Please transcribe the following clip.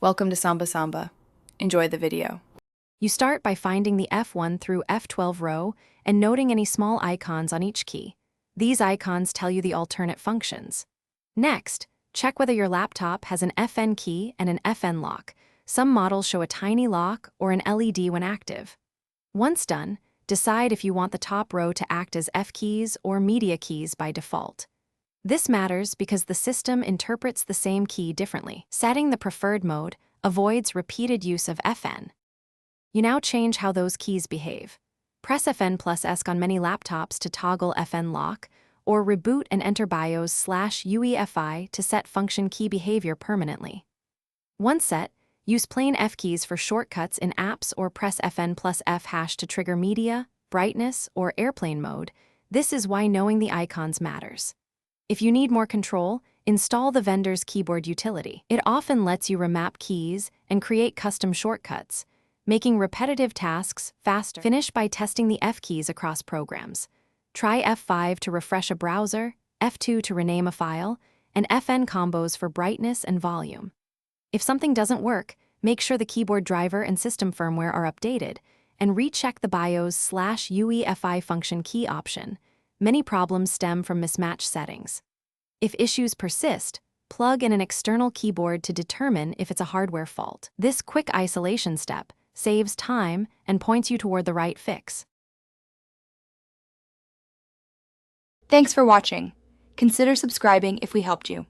Welcome to Samba Samba. Enjoy the video. You start by finding the F1 through F12 row and noting any small icons on each key. These icons tell you the alternate functions. Next, check whether your laptop has an FN key and an FN lock. Some models show a tiny lock or an LED when active. Once done, decide if you want the top row to act as F keys or media keys by default. This matters because the system interprets the same key differently. Setting the preferred mode avoids repeated use of FN. You now change how those keys behave. Press FN plus ESC on many laptops to toggle FN lock, or reboot and enter BIOS/UEFI to set function key behavior permanently. Once set, use plain F keys for shortcuts in apps or press FN plus F# to trigger media, brightness, or airplane mode. This is why knowing the icons matters. If you need more control, install the vendor's keyboard utility. It often lets you remap keys and create custom shortcuts, making repetitive tasks faster. Finish by testing the F keys across programs. Try F5 to refresh a browser, F2 to rename a file, and FN combos for brightness and volume. If something doesn't work, make sure the keyboard driver and system firmware are updated, and recheck the BIOS/UEFI function key option. Many problems stem from mismatched settings. If issues persist, plug in an external keyboard to determine if it's a hardware fault. This quick isolation step saves time and points you toward the right fix. Thanks for watching. Consider subscribing if we helped you.